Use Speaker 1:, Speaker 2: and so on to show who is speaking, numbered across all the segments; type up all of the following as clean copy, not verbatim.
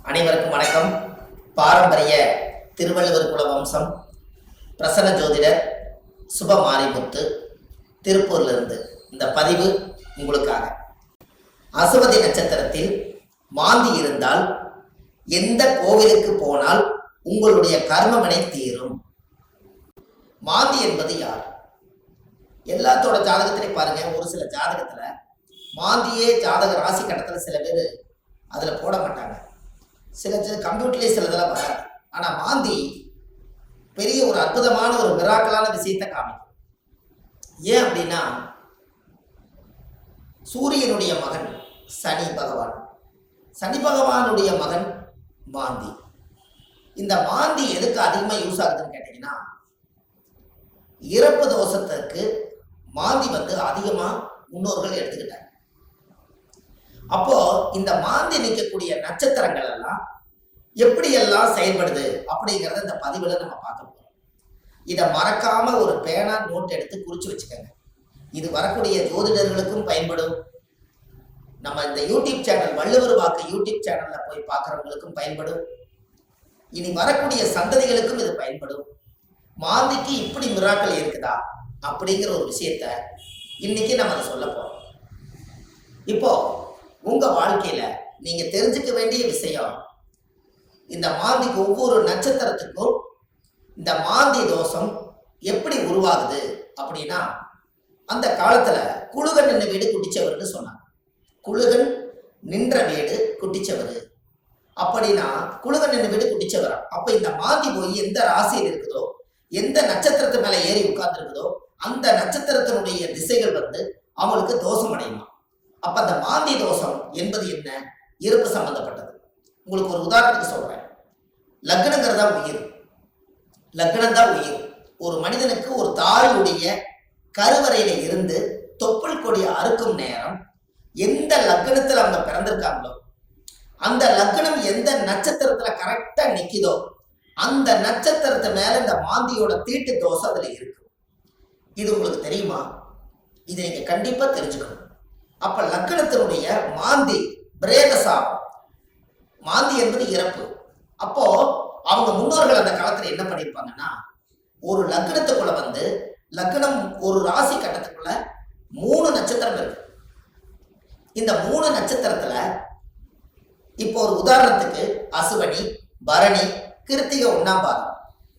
Speaker 1: அனைவருக்கும் வணக்கம். பாரம்பரிய திருவள்ளுவர் குல வம்சம் பிரசன்ன ஜோதிடர் சுபமாரிமுத்து திருப்பூர்லிருந்து இந்த பதிவு உங்களுக்காக. அசுவதி நட்சத்திரத்தில் மாந்தி இருந்தால் எந்த கோவிலுக்கு போனால் உங்களுடைய கர்மவினை தீரும்? மாந்தி என்பது யார்? எல்லாத்தோட ஜாதகத்திலையும் பாருங்க, ஒரு சில ஜாதகத்துல மாந்தியே ஜாதக ராசி கட்டத்துல சில பேர் அதுல போட மாட்டாங்க. சில கம்ப்யூட்டர்லேயே சிலதெல்லாம் வராது. ஆனா மாந்தி பெரிய ஒரு அற்புதமான ஒரு மிராக்கலான விஷயத்தை காமிக்கும். ஏன் அப்படின்னா, சூரியனுடைய மகன் சனி பகவான், சனி பகவானுடைய மகன் மாந்தி. இந்த மாந்தி எதுக்கு அதிகமா யூஸ் ஆகுதுன்னு கேட்டீங்கன்னா, இறப்பு தோஷத்துக்கு மாந்தி அதிகமா முன்னோர்கள் எடுத்துக்கிட்டாங்க. அப்போ இந்த மாந்தி நிற்கக்கூடிய நட்சத்திரங்கள் எல்லாம் எப்படி எல்லாம் செயல்படுது அப்படிங்கிறத இந்த பதிவுல நம்ம பார்க்க போறோம். இதை மறக்காம ஒரு பேனா நோட் எடுத்து குறிச்சு வச்சுக்கோங்க. இது வரக்கூடிய ஜோதிடர்களுக்கும் பயன்படும். நம்ம இந்த யூடியூப் சேனல் வள்ளுவர் வாக்கு யூடியூப் சேனல்ல போய் பார்க்கறவங்களுக்கும் பயன்படும். இனி வரக்கூடிய சந்ததிகளுக்கும் இது பயன்படும். மாந்திக்கு இப்படி மிராக்கள் இருக்குதா அப்படிங்கிற ஒரு விஷயத்த இன்னைக்கு நம்ம அதை சொல்ல போறோம். இப்போ உங்க வாழ்க்கையில நீங்க தெரிஞ்சுக்க வேண்டிய விஷயம், இந்த மாந்திக்கு ஒவ்வொரு நட்சத்திரத்துக்கும் இந்த மாந்தி தோஷம் எப்படி உருவாகுது அப்படின்னா, அந்த காலத்துல குழுகன் நின்ற வீடு குட்டிச்சவர்னு சொன்னாங்க. குழுகன் நின்ற வீடு குட்டிச்சவர் அப்படின்னா குழுகன் நின்ற வீடு குட்டிச்சவரா. அப்ப இந்த மாந்தி போய் எந்த ராசியில் இருக்குதோ, எந்த நட்சத்திரத்து மேல ஏறி உட்கார்ந்து இருக்குதோ, அந்த நட்சத்திரத்தினுடைய திசைகள் அவங்களுக்கு தோஷம் அடையுமா. அப்ப அந்த மாந்தி தோஷம் என்பது என்ன? இருப்பு சம்பந்தப்பட்டது. உங்களுக்கு ஒரு உதாரணத்துக்கு சொல்றேன். லக்னங்கிறதா உயிர், லக்னம் தான் உயிர். ஒரு மனிதனுக்கு ஒரு தாயுடைய கருவறையில இருந்து தொப்புள் கொடி அறுக்கும் நேரம் எந்த லக்னத்துல அவங்க பிறந்திருக்காங்களோ, அந்த லக்னம் எந்த நட்சத்திரத்துல கரெக்டா நிக்குதோ, அந்த நட்சத்திரத்து மேல இந்த மாந்தியோட தீட்டு தோஷம் அதுல இருக்கு. இது உங்களுக்கு தெரியுமா? இதை நீங்க கண்டிப்பா தெரிஞ்சுக்கணும். அப்ப லக்னத்தினுடைய மாந்தி பிரேத சாபம், மாந்தி என்பது இறப்பு. அப்போ அவங்க முன்னோர்கள் அந்த காலத்துல என்ன பண்ணிருப்பாங்கன்னா, ஒரு லக்னத்துக்குள்ள லக்னம் ஒரு ராசி கட்டத்துக்குள்ள 3 நட்சத்திரம் இருக்கு. இந்த 3 நட்சத்திரத்துல இப்போ ஒரு உதாரணத்துக்கு அசுவனி, பரணி, கிருத்திகை 1ஆம் பாதம்,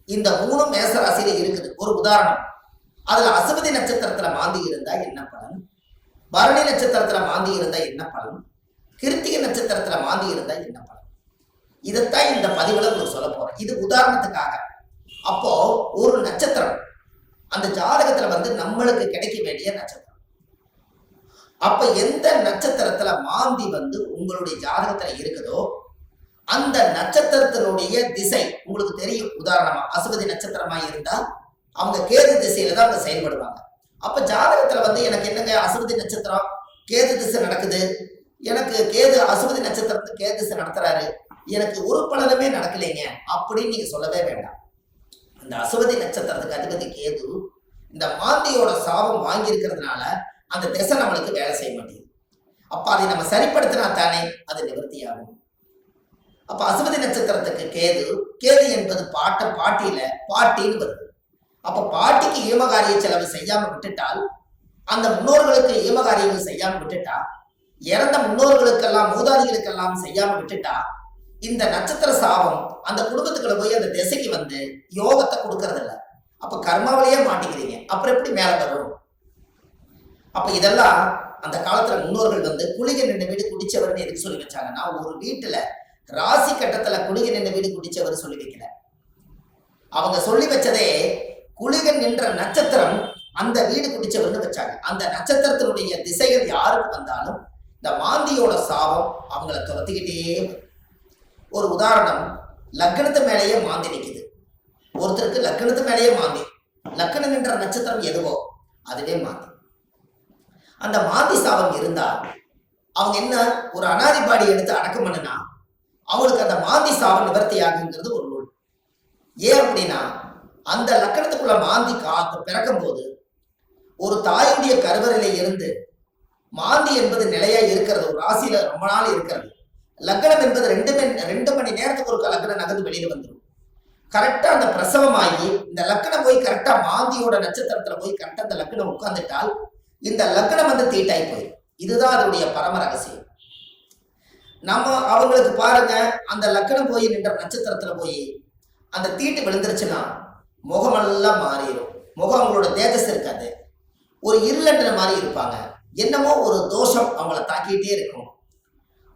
Speaker 1: இந்த 3 மேச ராசியில இருக்குது. ஒரு உதாரணம். அதுல அசுவதி நட்சத்திரத்துல மாந்தி இருந்தா என்ன பலன், பரணி நட்சத்திரத்துல மாந்தி இருந்தா என்ன பலன், கிருத்திகை நட்சத்திரத்துல மாந்தி இருந்தா என்ன பலன், இதைத்தான் இந்த பதிவுல உங்களுக்கு சொல்ல போறேன். இது உதாரணத்துக்காக. அப்போ ஒரு நட்சத்திரம் அந்த ஜாதகத்துல நம்மளுக்கு கிடைக்க வேண்டிய நட்சத்திரம். அப்ப எந்த நட்சத்திரத்துல மாந்தி உங்களுடைய ஜாதகத்துல இருக்குதோ, அந்த நட்சத்திரத்தினுடைய திசை உங்களுக்கு தெரியும். உதாரணமா அசுவதி நட்சத்திரமா இருந்தா அவங்க கேது திசையில தான் அவங்க செயல்படுவாங்க. அப்ப ஜாதகத்துல எனக்கு என்னங்க அசுவதி நட்சத்திரம் கேது திசை நடக்குது, எனக்கு கேது அசுவதி நட்சத்திரத்துக்கு கேது திசை நடத்துறாரு, எனக்கு ஒரு பலனுமே நடக்கலைங்க அப்படின்னு நீங்க சொல்லவே வேண்டாம். அந்த அசுவதி நட்சத்திரத்துக்கு அதிபதி கேது இந்த மாந்தியோட சாபம் வாங்கி இருக்கிறதுனால அந்த திசை நம்மளுக்கு வேலை செய்ய மாட்டேங்குது. அப்ப அதை நம்ம சரிப்படுத்தினா தானே அது நிவர்த்தியாகும். அப்ப அசுவதி நட்சத்திரத்துக்கு கேது, கேது என்பது பாட்டியில பாட்டின்னு வருது. அப்ப பாட்டிக்கு ஈமகாரிய செலவு செய்யாம விட்டுட்டால், அந்த முன்னோர்களுக்கு ஈமகாரியங்கள் செய்யாம விட்டுட்டா, இறந்த முன்னோர்களுக்கெல்லாம் மூதாதிகளுக்கெல்லாம் செய்யாம விட்டுட்டா, இந்த நட்சத்திர சாபம் அந்த குடும்பத்துக்குள்ள போய் அந்த திசைக்கு யோகத்தை கொடுக்கறது இல்லை. அப்ப கர்மாவிலேயே மாட்டிக்கிறீங்க. அப்புறம் எப்படி மேல வரும்? அப்ப இதெல்லாம் அந்த காலத்துல முன்னோர்கள் குளிகை நின்ற வீடு குடிச்சவர்னு எதுக்கு சொல்லி வச்சாங்கன்னா, ஒரு வீட்டுல ராசி கட்டத்துல குளிகை நின்ற வீடு குடிச்சவர் சொல்லி வைக்கல. அவங்க சொல்லி வச்சதே குளிகன் நின்ற நட்சத்திரம் அந்த வீடு குடிச்சவர்னு வச்சாங்க. அந்த நட்சத்திரத்தினுடைய திசைகள் யாருக்கு வந்தாலும் இந்த மாந்தியோட சாபம் அவங்கள துரத்திக்கிட்டே. ஒரு உதாரணம், லக்னத்து மேலேயே மாந்தி நிற்குது. ஒருத்தருக்கு லக்னத்து மேலேயே மாந்தி, லக்னம் நின்ற நட்சத்திரம் எதுவோ அதுவே மாந்தி. அந்த மாந்தி சாபம் இருந்தா அவங்க என்ன ஒரு அனாதிபாடி எடுத்து அடக்கம் பண்ணுனா அவங்களுக்கு அந்த மாந்தி சாபம் நிவர்த்தி ஆகுங்கிறது ஒரு நூல். ஏன் அப்படின்னா, அந்த லக்கணத்துக்குள்ள மாந்தி பிறக்கும் போது ஒரு தாயுடைய கருவறையில இருந்து மாந்தி என்பது நிலையா இருக்கிறது, ஒரு ராசியில ரொம்ப நாள் இருக்கிறது. லக்னம் என்பது இருந்து வெளியில வந்துடும். கரெக்டா அந்த பிரசவமாகி இந்த லக்னம் போய் கரெக்டா மாந்தியோட நட்சத்திரத்துல போய் கரெக்டா அந்த லக்னம் உட்கார்ந்துட்டால் இந்த லக்னம் வந்து தீட்டாய் போயிடும். இதுதான் அதனுடைய பரம ரகசியம். நம்ம அவங்களுக்கு பாருங்க, அந்த லக்னம் போய் நின்ற நட்சத்திரத்துல போய் அந்த தீட்டு விழுந்துருச்சுன்னா முகமெல்லாம் மாறிடும். முகம் அவங்களோட தேஜஸ் இருக்காது, ஒரு இருளன்ற மாதிரி இருப்பாங்க. என்னமோ ஒரு தோஷம் அவங்கள தாக்கிட்டே இருக்கும்.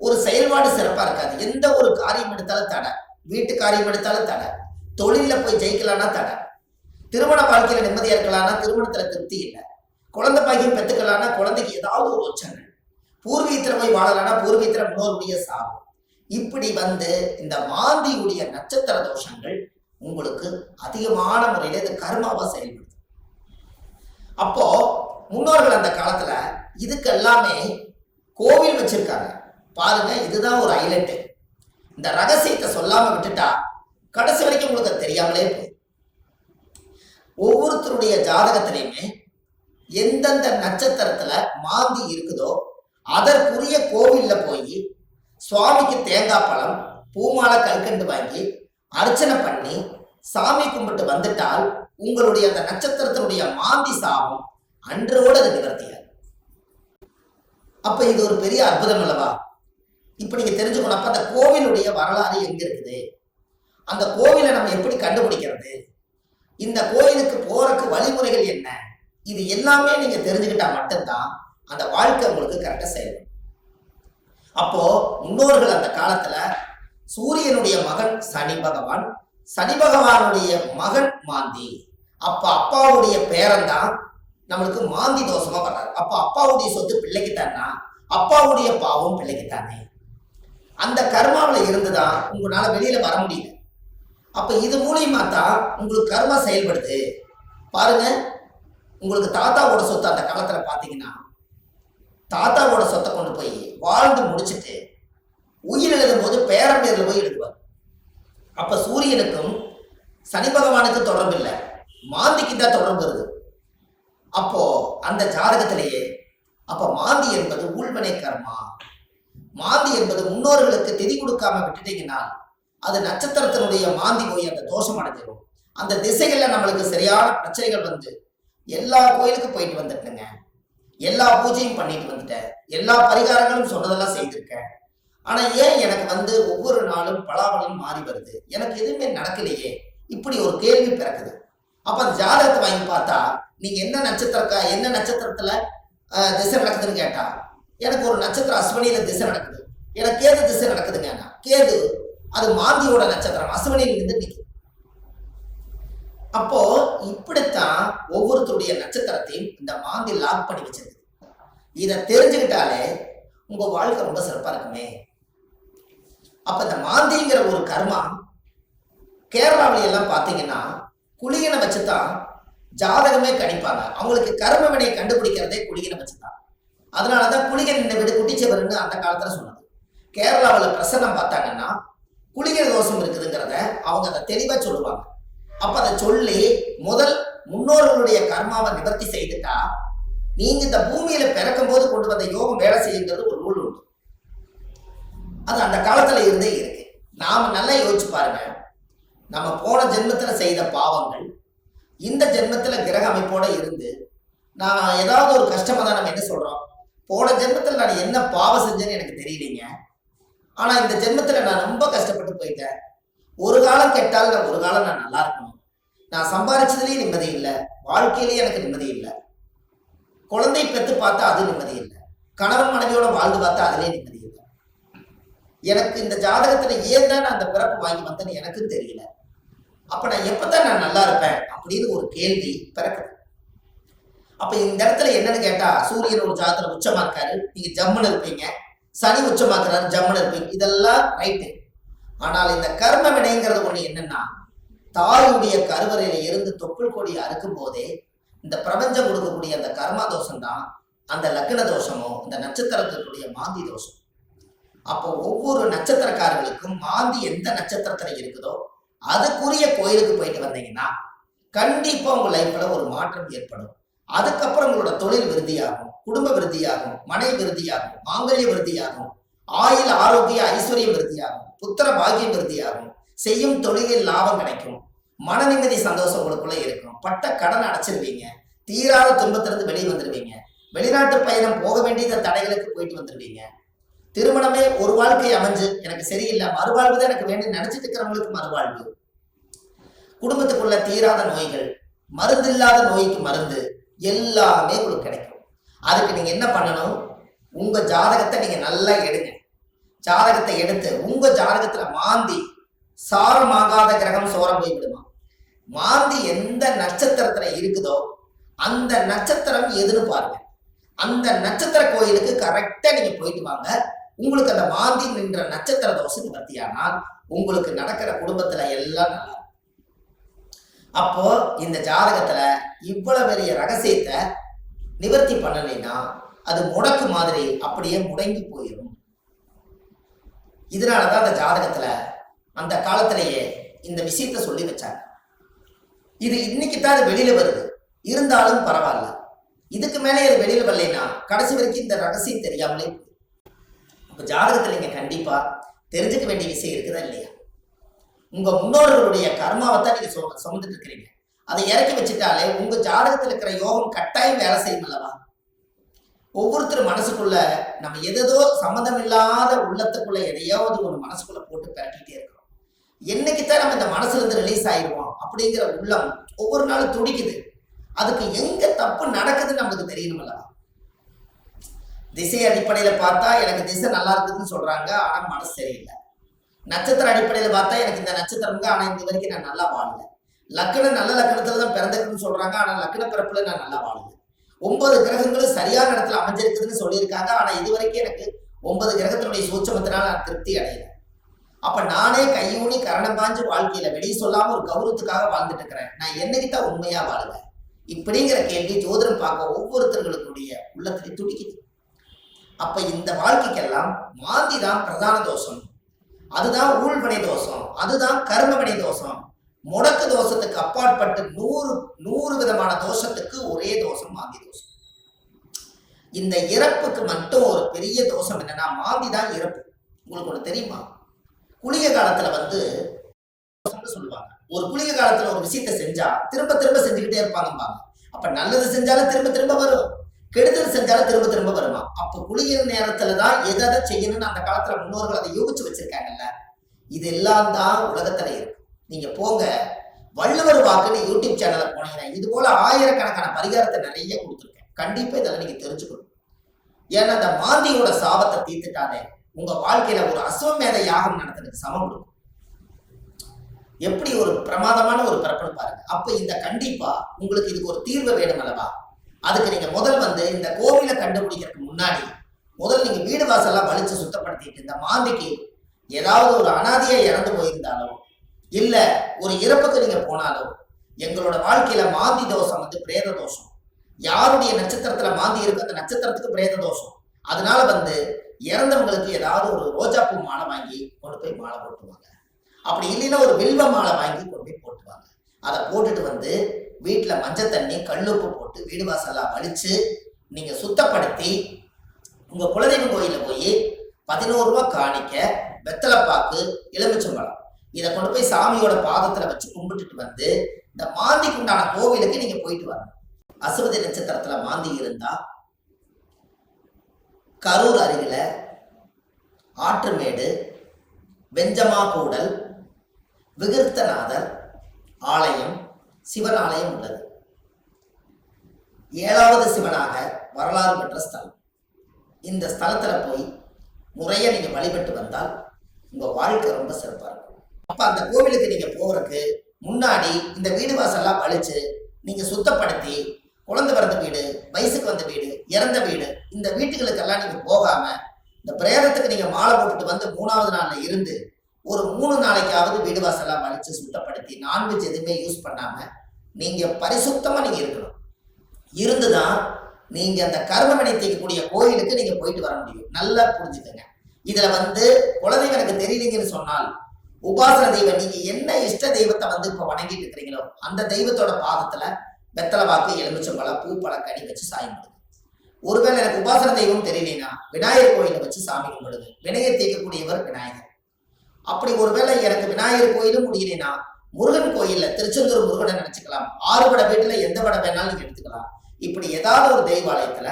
Speaker 1: ஒரு செயல்பாடு சிறப்பா இருக்காது. எந்த ஒரு காரியம் எடுத்தாலும் தடை, வீட்டு காரியம் எடுத்தாலும் தடை, தொழில போய் ஜெயிக்கலாம்னா தடை, திருமண வாழ்க்கையில நிம்மதியா இருக்கலாம்னா திருமணத்துல திருப்தி இல்லை, குழந்தை பாக்கியம் பெற்றுக்கலாம்னா குழந்தைக்கு ஏதாவது ஒரு உச்சங்கள், பூர்வீகத்துல போய் வாழலாம்னா பூர்வீகத்துல முன்னோருடைய சாபம். இப்படி வந்து இந்த மாந்தியுடைய நட்சத்திர தோஷங்கள் உங்களுக்கு அதிகமான முறையில இது கர்மாவா செயல்படுது. அப்போ முன்னோர்கள் அந்த காலத்துல இதுக்கு எல்லாமே கோவில் வச்சிருக்காங்க பாருங்க. இதுதான் ஒரு ஹைலைட். இந்த ரகசியத்தை சொல்லாம விட்டுட்டா கடைசி வரைக்கும் உங்களுக்கு தெரியாமலே போய் ஒவ்வொருத்தருடைய ஜாதகத்திலையுமே எந்தெந்த நட்சத்திரத்துல மாந்தி இருக்குதோ அதற்குரிய கோவில்ல போய் சுவாமிக்கு தேங்காய் பழம் பூமாலை கல்கண்டு வாங்கி அர்ச்சனை பண்ணி சாமி கும்பிட்டு வந்துட்டால் உங்களுடைய அந்த நட்சத்திரத்தினுடைய மாந்தி சாபம் அன்றோடு அது நிவர்த்தியாது. அப்ப இது ஒரு பெரிய அற்புதம் அல்லவா? இப்ப நீங்க தெரிஞ்சுக்கணும். அப்ப அந்த கோவிலுடைய வரலாறு எங்க இருக்குது, அந்த கோவிலை நம்ம எப்படி கண்டுபிடிக்கிறது, இந்த கோயிலுக்கு போறதுக்கு வழிமுறைகள் என்ன, இது எல்லாமே நீங்க தெரிஞ்சுக்கிட்டா மட்டும்தான் அந்த வாழ்க்கை உங்களுக்கு கரெக்டா செயல்படும். அப்போ முன்னோர்கள் அந்த காலத்துல சூரியனுடைய மகன் சனி பகவான், சனி பகவானுடைய மகன் மாந்தி. அப்ப அப்பாவுடைய பேரன் தான் நம்மளுக்கு மாந்தி தோஷமா வர்றாரு. அப்ப அப்பாவுடைய சொத்து பிள்ளைக்குத்தானா, அப்பாவுடைய பாவம் பிள்ளைக்குத்தானே. அந்த கர்மாவில இருந்துதான் உங்களால வெளியில வர முடியல. அப்ப இது மூலியமா தான் உங்களுக்கு கர்மா செயல்படுது. பாருங்க, உங்களுக்கு தாத்தாவோட சொத்து அந்த காலத்துல பாத்தீங்கன்னா தாத்தாவோட சொத்தை கொண்டு போய் வாழ்ந்து முடிச்சுட்டு உயிர் எழுதும் போது பேரன் பேர்ல போய் எழுதுவார். அப்ப சூரியனுக்கும் சனி பகவானுக்கு தொடர்பு இல்லை, மாந்திக்கு தான் தொடர்பு வருது. அப்போ அந்த ஜாதகத்திலேயே அப்ப மாந்தி என்பது உள்வனை கர்மா. மாந்தி என்பது முன்னோர்களுக்கு திதி கொடுக்காம விட்டுட்டீங்கன்னா அது நட்சத்திரத்தினுடைய மாந்தி போய் அந்த தோஷம் அடைஞ்சிடும். அந்த திசைகள்ல நம்மளுக்கு சரியான பிரச்சனைகள் வந்து எல்லா கோயிலுக்கு போயிட்டு வந்துட்டேங்க, எல்லா பூஜையும் பண்ணிட்டு வந்துட்டேன், எல்லா பரிகாரங்களும் சொன்னதெல்லாம் செய்திருக்கேன். ஆனா ஏன் எனக்கு வந்து ஒவ்வொரு நாளும் பலாபலம் மாறி வருது, எனக்கு எதுவுமே நடக்கலையே, இப்படி ஒரு கேள்வி பிறக்குது. அப்ப அந்த ஜாதகத்தை வாங்கி பார்த்தா நீங்க என்ன நட்சத்திரத்துல திசை நடக்குதுன்னு கேட்டா எனக்கு ஒரு நட்சத்திரம் அஸ்வினியில திசை நடக்குது, எனக்கு கேது திசை நடக்குதுங்க. கேது அது மாந்தியோட நட்சத்திரம், அஸ்வினியில இருந்து நிற்கும். அப்போ இப்படித்தான் ஒவ்வொருத்தருடைய நட்சத்திரத்தையும் இந்த மாந்தி லாக் பண்ணி வச்சிருக்கு. இதை தெரிஞ்சுக்கிட்டாலே உங்க வாழ்க்கை ரொம்ப சிறப்பா இருக்குமே. அப்ப இந்த மாந்திங்கிற ஒரு கர்மா கேரளாவில எல்லாம் பாத்தீங்கன்னா குளிகனை வச்சுதான் ஜாதகமே கணிப்பாங்க. அவங்களுக்கு கர்ம வினையை கண்டுபிடிக்கிறதே குளிகனை வச்சுதான். அதனாலதான் குளிகன் இந்த வீடு குட்டிச்சவர்னு அந்த காலத்துல சொன்னது. கேரளாவில் பிரசன்னம் பார்த்தாங்கன்னா குளிகை தோஷம் இருக்குதுங்கிறத அவங்க அதை தெளிவா சொல்லுவாங்க. அப்ப அதை சொல்லி முதல் முன்னோர்களுடைய கர்மாவை நிவர்த்தி செய்துட்டா நீங்க இந்த பூமியில பிறக்கும் போது கொண்டு வந்த யோகம் வேலை செய்யுங்கிறது ஒரு நூல் உண்டு. அது அந்த காலத்துல இருந்தே இருக்கு. நாம நல்லா யோசிச்சு பாருங்க, நம்ம போன ஜென்மத்துல செய்த பாவங்கள் இந்த ஜென்மத்துல கிரக அமைப்போட இருந்து நான் ஏதாவது ஒரு கஷ்டமா தான் நம்ம என்ன சொல்றோம், போன ஜென்மத்துல நான் என்ன பாவம் செஞ்சேன்னு எனக்கு தெரியலீங்க, ஆனா இந்த ஜென்மத்துல நான் ரொம்ப கஷ்டப்பட்டு போயிட்டேன், ஒரு காலம் கெட்டால் நான் ஒரு காலம் நான் நல்லா இருக்கணும், நான் சம்பாதிச்சதுலயும் நிம்மதி இல்லை, வாழ்க்கையிலேயே எனக்கு நிம்மதி இல்லை, குழந்தை பெற்று பார்த்தா அது நிம்மதி இல்லை, கணவன் மனைவியோட வாழ்ந்து பார்த்தா அதுலேயே நிம்மதி இல்லை, எனக்கு இந்த ஜாதகத்துல ஏன் தான் நான் அந்த பிறப்பு வாங்கி வந்தேன்னு எனக்கும் தெரியல, அப்ப நான் எப்பதான் நான் நல்லா இருப்பேன் அப்படின்னு ஒரு கேள்வி பிறக்குது. அப்ப இந்த இடத்துல என்னன்னு கேட்டா சூரியன் ஒரு ஜாதகத்துல உச்சமா இருக்காரு, நீங்க ஜம்முன்னு இருப்பீங்க, சனி உச்சமாக்குறாரு ஜம்முன்னு இருப்பீங்க, இதெல்லாம் ரைட்டு. ஆனால் இந்த கர்ம வினைங்கிறது ஒண்ணு என்னன்னா தாயுடைய கருவறையில இருந்து தொப்புள் கொடி அறுக்கும் போதே இந்த பிரபஞ்சம் கொடுக்கக்கூடிய அந்த கர்மா தோஷம் தான் அந்த லக்ன தோஷமோ இந்த நட்சத்திரத்தினுடைய மாந்தி தோஷம். அப்போ ஒவ்வொரு நட்சத்திரக்காரர்களுக்கும் மாந்தி எந்த நட்சத்திரத்துல இருக்குதோ அதுக்குரிய கோயிலுக்கு போயிட்டு வந்தீங்கன்னா கண்டிப்பா உங்க லைஃப்ல ஒரு மாற்றம் ஏற்படும். அதுக்கப்புறம் உங்களோட தொழில் விருத்தியாகும், குடும்ப விருத்தியாகும், மனை விருத்தியாகும், மாங்கல்ய விருத்தியாகும், ஆயுள் ஆரோக்கிய ஐஸ்வர்யம் விருத்தியாகும், புத்திர பாக்கியம் விருத்தியாகும், செய்யும் தொழிலில் லாபம் கிடைக்கும், மன நிம்மதி சந்தோஷம் உங்களுக்குள்ள இருக்கும், பட்ட கடன் அடைச்சிருவீங்க, தீராத துன்பத்திலிருந்து வெளியே வந்துடுவீங்க, வெளிநாட்டு பயணம் போக வேண்டிய தடைகளுக்கு போயிட்டு வந்துடுவீங்க, திருமணமே ஒரு வாழ்க்கை அமைஞ்சு எனக்கு சரியில்லை, மறுவாழ்வு தான் எனக்கு வேண்டி நினைச்சிட்டு இருக்கிறவங்களுக்கு மறுவாழ்வு, குடும்பத்துக்குள்ள தீராத நோய்கள், மருந்து இல்லாத நோய்க்கு மருந்து, எல்லாமே உங்களுக்கு கிடைக்கும். அதுக்கு நீங்க என்ன பண்ணணும், உங்க ஜாதகத்தை நீங்க நல்லா எடுங்க. ஜாதகத்தை எடுத்து உங்க ஜாதகத்துல மாந்தி சாரமாகாத கிரகம் சோரம் போய் விடுமா, மாந்தி எந்த நட்சத்திரத்துல இருக்குதோ அந்த நட்சத்திரம் எதுன்னு பாருங்க. அந்த நட்சத்திர கோயிலுக்கு கரெக்டா நீங்க போயிட்டு வாங்க. உங்களுக்கு அந்த மாந்தி நின்ற நட்சத்திர தோஷம் நிவர்த்தியானால் உங்களுக்கு நடக்கிற குடும்பத்துல எல்லாம் நல்லா. அப்போ இந்த ஜாதகத்துல இவ்வளவு பெரிய ரகசியத்தை நிவர்த்தி பண்ணலைன்னா அது முடக்கு மாதிரி அப்படியே முடங்கி போயிடும். இதனாலதான் அந்த ஜாதகத்துல அந்த காலத்திலேயே இந்த விஷயத்த சொல்லி வச்சாங்க. இது இன்னைக்கு தான் அது வெளியில வருது, இருந்தாலும் பரவாயில்ல. இதுக்கு மேலே அது வெளியில வரலைன்னா கடைசி வரைக்கும் இந்த ரகசியம் தெரியாமலே. இப்ப ஜாதகத்துல நீங்க கண்டிப்பா தெரிஞ்சுக்க வேண்டிய விஷயம் இருக்குதா இல்லையா? உங்க முன்னோர்களுடைய கர்மாவை தான் நீங்க சுமந்துட்டு இருக்கிறீங்க. அதை இறக்கி வச்சுட்டாலே உங்க ஜாதகத்துல இருக்கிற யோகம் கட்டாயம் வேலை செய்யும் அல்லவா? ஒவ்வொருத்தரும் மனசுக்குள்ள நம்ம எதோ சம்மந்தம் இல்லாத உள்ளத்துக்குள்ள எதையாவது ஒரு மனசுக்குள்ள போட்டு பரட்டிட்டே இருக்கிறோம். என்னைக்குத்தான் நம்ம இந்த மனசுல இருந்து ரிலீஸ் ஆயிடுவோம் அப்படிங்கிற உள்ளம் ஒவ்வொரு நாளும் துடிக்குது. அதுக்கு எங்க தப்பு நடக்குதுன்னு நமக்கு தெரியணும் அல்லவா? திசை அடிப்படையில பார்த்தா எனக்கு திசை நல்லா இருக்குதுன்னு சொல்றாங்க, ஆனா மனசு சரியில்லை. நட்சத்திர அடிப்படையில பார்த்தா எனக்கு இந்த நட்சத்திரங்க, ஆனா இந்த வரைக்கும் நான் நல்லா வாழல. லக்னம் நல்ல லக்னத்துல தான் பிறந்திருக்குன்னு சொல்றாங்க, ஆனா லக்ன பிறப்புல நான் நல்லா வாழல. 9 கிரகங்களும் சரியான இடத்துல அமைஞ்சிருக்குதுன்னு சொல்லியிருக்காங்க, ஆனா இது வரைக்கும் எனக்கு 9 கிரகத்தினுடைய சூட்சமத்தினால நான் திருப்தி அடையல. அப்ப நானே கையூனி கரணம் பாஞ்சு வாழ்க்கையில வெளியே சொல்லாம ஒரு கௌரவத்துக்காக வாழ்ந்துட்டு இருக்கிறேன். நான் என்னைக்குத்தான் உண்மையா வாழுவேன்? இப்படிங்கிற கேள்வி ஜோதிடம் பார்க்க ஒவ்வொருத்தர்களுடைய உள்ளத்திலே துடிக்குது. அப்ப இந்த வாழ்க்கைக்கெல்லாம் மாந்தி தான் பிரதான தோஷம், அதுதான் ஊழ்வினை தோஷம், அதுதான் கர்மவினை தோஷம். முடக்கு தோஷத்துக்கு அப்பாற்பட்டு 100 விதமான தோஷத்துக்கு ஒரே தோஷம் மாந்தி தோஷம். இந்த இறப்புக்கு மட்டும் ஒரு பெரிய தோஷம் என்னன்னா மாந்தி தான் இறப்பு. உங்களுக்கு ஒண்ணு தெரியுமா? குளிகை காலத்துல சொல்லுவாங்க, ஒரு குளிகை காலத்துல ஒரு விஷயத்தை செஞ்சா திரும்ப திரும்ப செஞ்சுக்கிட்டே இருப்பாங்க. அப்ப நல்லது செஞ்சாலும் திரும்ப திரும்ப வரும், கெடுதல் செஞ்சாலும் திரும்ப திரும்ப வருமா? அப்ப குளிகை நேரத்துலதான் எதை செய்யணும்னு அந்த காலத்துல முன்னோர்கள் அதை யோசிச்சு வச்சிருக்காங்கல்ல. இதெல்லாம் தான் உலகத்துல இருக்கு. நீங்க போங்க, வள்ளுவர் வாக்குன்னு யூடியூப் சேனல்ல போனீங்கன்னா இது போல ஆயிரக்கணக்கான பரிகாரத்தை நிறைய கொடுத்துருக்கேன். கண்டிப்பா இதெல்லாம் நீங்க தெரிஞ்சுக்கணும். ஏன்னா அந்த மாந்தியோட சாபத்தை தீர்த்துட்டாலே உங்க வாழ்க்கையில ஒரு அஸ்வமேத யாகம் நடத்துறதுக்கு சமம் கொடுக்கும். எப்படி ஒரு பிரமாதமான ஒரு பிறப்புன்னு பாருங்க. அப்ப இந்த கண்டிப்பா உங்களுக்கு இதுக்கு ஒரு தீர்வு வேணும் அல்லவா? அதுக்கு நீங்க முதல் இந்த கோவிலை கண்டுபிடிக்கிறதுக்கு முன்னாடி முதல் நீங்க வீடு வாசல்லாம் வலிச்சு சுத்தப்படுத்திட்டு, இந்த மாந்திக்கு ஏதாவது ஒரு அனாதையா இறந்து போயிருந்தாலும் இல்ல ஒரு இறப்புக்கு நீங்க போனாலும், எங்களோட வாழ்க்கையில மாந்தி தோஷம் பிரேத தோஷம். யாருடைய நட்சத்திரத்துல மாந்தி இருக்கு அந்த நட்சத்திரத்துக்கு பிரேத தோஷம். அதனால இறந்தவங்களுக்கு ஏதாவது ஒரு ரோஜாப்பூ மாலை வாங்கி கொண்டு போய் மாலை போட்டுவாங்க. அப்படி இல்லைன்னா ஒரு வில்வ மாலை வாங்கி கொண்டு போய் போட்டுவாங்க. அதை போட்டுட்டு வீட்டுல மஞ்சள் தண்ணி கல்லுப்பு போட்டு வீடு வாசல்லாம் வலிச்சு நீங்க சுத்தப்படுத்தி உங்க குலதெய்வ கோயில போய் 11 ரூபாய் காணிக்க, வெத்தலைப்பாக்கு, எலுமிச்சம்பழம் இதை கொண்டு போய் சாமியோட பாதத்துல வச்சு கும்பிட்டுட்டு இந்த மாந்திக்கு உண்டான கோவிலுக்கு நீங்க போயிட்டு வரணும். அசுவதி நட்சத்திரத்துல மாந்தி இருந்தா கரூர் அருகில ஆற்றுமேடு வெஞ்சமா கூடல் விகிர்த்தநாதர் ஆலயம், சிவன் ஆலயம் உள்ளது. 7வது சிவனாக வரலாறு பெற்ற ஸ்தலம். இந்த ஸ்தலத்துல போய் முறைய நீங்க வழிபட்டு வந்தால் உங்க வாழ்க்கை ரொம்ப சிறப்பா இருக்கும். அப்ப அந்த கோவிலுக்கு நீங்க போறதுக்கு முன்னாடி இந்த வீடு வாசல்லாம் வலிச்சு நீங்க சுத்தப்படுத்தி, குழந்தை பிறந்த வீடு, வயசுக்கு வந்த வீடு, இறந்த வீடு, இந்த வீட்டுகளுக்கெல்லாம் நீங்க போகாம இந்த பிரேதத்துக்கு நீங்க மாலை போட்டுட்டு 3வது நாள்ல இருந்து ஒரு 3 நாளைக்காவது வீடு வாசல்லாம் வலிச்சு சுத்தப்படுத்தி நான்வெஜ் எதுவுமே யூஸ் பண்ணாம நீங்க பரிசுத்தமா நீங்க இருக்கணும். இருந்துதான் நீங்க அந்த கர்மவினை தீர்க்கக்கூடிய கோயிலுக்கு நீங்க போயிட்டு வர முடியும். நல்லா புரிஞ்சுக்கங்க. இதுல குலதெய்வம் எனக்கு தெரியலீங்கன்னு சொன்னால் உபாசன தெய்வம், நீங்க என்ன இஷ்ட தெய்வத்தை இப்ப வணங்கிட்டு இருக்கிறீங்களோ அந்த தெய்வத்தோட பாதத்துல வெத்தலை வாக்கு, எலுமிச்சம்பழம், பூ, பழம், கனி வச்சு சாமி கும்பிடுங்க. ஒருவேளை எனக்கு உபாசன தெய்வம் தெரியலனா விநாயகர் கோயில வச்சு சாமி கும்பிடுங்க. வினையை தீர்க்கக்கூடியவர் விநாயகர். அப்படி ஒருவேளை எனக்கு விநாயகர் கோயிலும் முடியலைன்னா முருகன் கோயில்ல திருச்செந்தூர் முருகனை நினைச்சுக்கலாம். 6 பட வீட்டுல எந்த படம் வேணாலும் நீங்க எடுத்துக்கலாம். இப்படி ஏதாவது ஒரு தெய்வாலயத்துல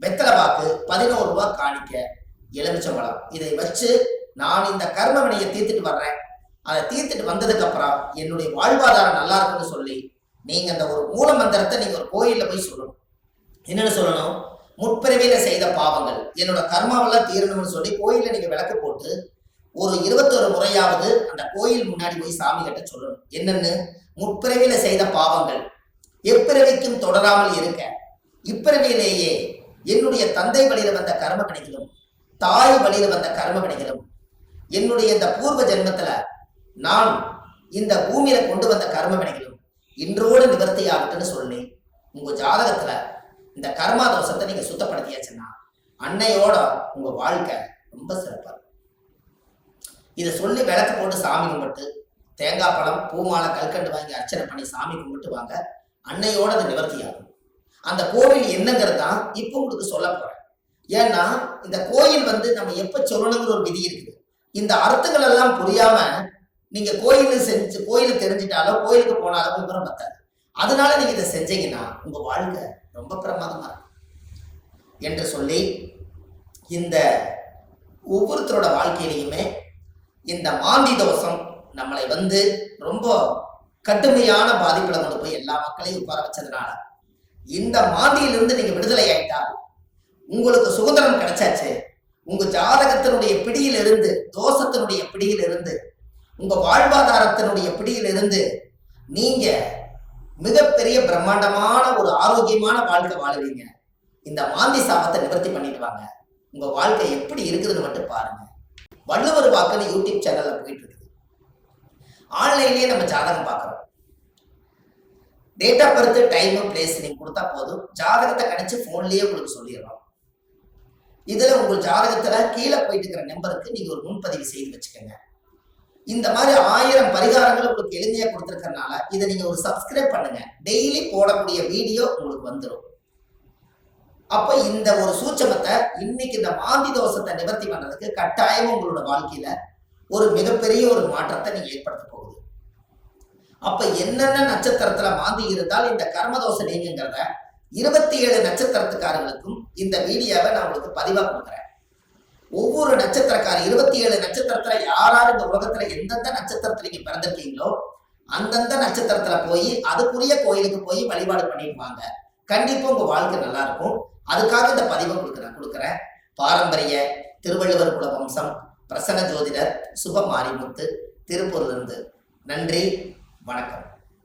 Speaker 1: வெத்தலை பாக்கு, 11 ரூபாய் காணிக்க, எலுமிச்சம்பழம் இதை வச்சு நான் இந்த கர்ம வினையை தீர்த்துட்டு வர்றேன், அதை தீர்த்துட்டு வந்ததுக்கு அப்புறம் என்னுடைய வாழ்வாதாரம் நல்லா இருக்குன்னு சொல்லி நீங்க அந்த ஒரு மூல மந்திரத்தை நீங்க ஒரு கோயில்ல போய் சொல்லணும். என்னன்னு சொல்லணும்? முற்பிறவியில செய்த பாவங்கள் என்னோட கர்மாவெல்லாம் தீரணும்னு சொல்லி கோயில்ல நீங்க விளக்கு போட்டு ஒரு 21 முறையாவது அந்த கோயில் முன்னாடி போய் சாமி கிட்ட சொல்லணும். என்னன்னு? முற்பிறவியில செய்த பாவங்கள் எப்பிறவிக்கும் தொடராமல் இருக்க, இப்பிறவியிலேயே என்னுடைய தந்தை வழியில வந்த கர்ம வினைகளும் தாய் வழியில வந்த கர்ம வினைகளும் என்னுடைய இந்த பூர்வ ஜென்மத்துல நான் இந்த பூமியில கொண்டு வந்த கர்ம வினைகளும் இன்றோடு நிவர்த்தி ஆகட்டுன்னு சொல்லி உங்க ஜாதகத்துல இந்த கர்மா தோஷத்தை நீங்க சுத்தப்படுத்தியாச்சுன்னா அன்னையோட உங்க வாழ்க்கை ரொம்ப சிறப்பா இருக்கும். இதை சொல்லி விளக்கு போட்டு சாமி கும்பிட்டு தேங்காய் பழம், பூமாலை, கல்கண்டு வாங்கி அர்ச்சனை பண்ணி சாமி கும்பிட்டு வாங்க. அன்னையோட அது நிவர்த்தி ஆகும். அந்த கோவில் என்னங்கிறது தான் இப்போ உங்களுக்கு சொல்ல போறேன். ஏன்னா இந்த கோயில் நம்ம எப்ப சொல்லணுங்கிற ஒரு விதி இருக்குது. இந்த அர்த்தங்கள் எல்லாம் புரியாம நீங்க கோயிலுக்கு தெரிஞ்சிட்டாலோ கோயிலுக்கு போனாலும் விவரம் பத்தாது. அதனால நீங்க இதை செஞ்சீங்கன்னா உங்க வாழ்க்கை ரொம்ப பிரமாதமா இருக்கும் என்று சொல்லி இந்த ஒவ்வொருத்தரோட வாழ்க்கையிலையுமே இந்த மாந்தி தோஷம் நம்மளை ரொம்ப கடுமையான பாதிப்புல கொண்டு போய் எல்லா மக்களையும் உட்கார வச்சதுனால இந்த மாந்தியிலிருந்து நீங்க விடுதலை ஆயிட்டால் உங்களுக்கு சுதந்திரம் கிடைச்சாச்சு. உங்க ஜாதகத்தினுடைய பிடியிலிருந்து, தோஷத்தினுடைய பிடியிலிருந்து, உங்க வாழ்வாதாரத்தினுடைய பிடியிலிருந்து நீங்க மிகப்பெரிய பிரம்மாண்டமான ஒரு ஆரோக்கியமான வாழ்க்கை வாழுவீங்க. இந்த மாந்தி சாபத்தை நிவர்த்தி பண்ணிட்டு வாங்க. உங்க வாழ்க்கை எப்படி இருக்குதுன்னு மட்டும் பாருங்க. வள்ளுவர் வாக்குன்னு யூடியூப் சேனல்ல போயிட்டு இருக்குது. ஆன்லைன்லயே நம்ம ஜாதகம் பார்க்கறோம். Date of birth, time, place நீங்க கொடுத்தா போதும், ஜாதகத்தை கணிச்சு போன்லயே உங்களுக்கு சொல்லிடுறோம். இதுல உங்க ஜாதகத்துல கீழே போயிட்டு இருக்கிற நம்பருக்கு நீங்க ஒரு முன்பதிவு செய்து வச்சுக்கோங்க. இந்த மாதிரி 1000 பரிகாரங்கள் உங்களுக்கு எளிமையா கொடுத்துருக்கறனால இதை நீங்க ஒரு சப்ஸ்கிரைப் பண்ணுங்க. டெய்லி போடக்கூடிய வீடியோ உங்களுக்கு வந்துடும். அப்ப இந்த ஒரு சூட்சமத்தை இன்னைக்கு இந்த மாந்தி தோஷத்தை நிவர்த்தி பண்றதுக்கு கட்டாயம் உங்களோட வாழ்க்கையில ஒரு மிகப்பெரிய ஒரு மாற்றத்தை நீங்க ஏற்படுத்த போகுது. அப்ப என்னென்ன நட்சத்திரத்துல மாந்தி இருந்தால் இந்த கர்மதோஷம் நீங்கிறத 27 நட்சத்திரத்துக்காரர்களுக்கும் இந்த வீடியோவை நான் உங்களுக்கு பதிவா கொடுக்குறேன். ஒவ்வொரு நட்சத்திரக்கார 27 நட்சத்திரத்துல யாராரு இந்த உலகத்துல எந்தெந்த நட்சத்திரத்துல நீங்க பிறந்திருக்கீங்களோ அந்தந்த நட்சத்திரத்துல போய் அதுக்குரிய கோயிலுக்கு போய் வழிபாடு பண்ணிருப்பாங்க. கண்டிப்பா உங்க வாழ்க்கை நல்லா இருக்கும். அதுக்காக இந்த பதிவை கொடுக்குறேன். பாரம்பரிய திருவள்ளுவர் குல வம்சம், பிரசன்ன ஜோதிடர் சுப மாரிமுத்து, திருப்பூர்ல இருந்து. நன்றி, வணக்கம்.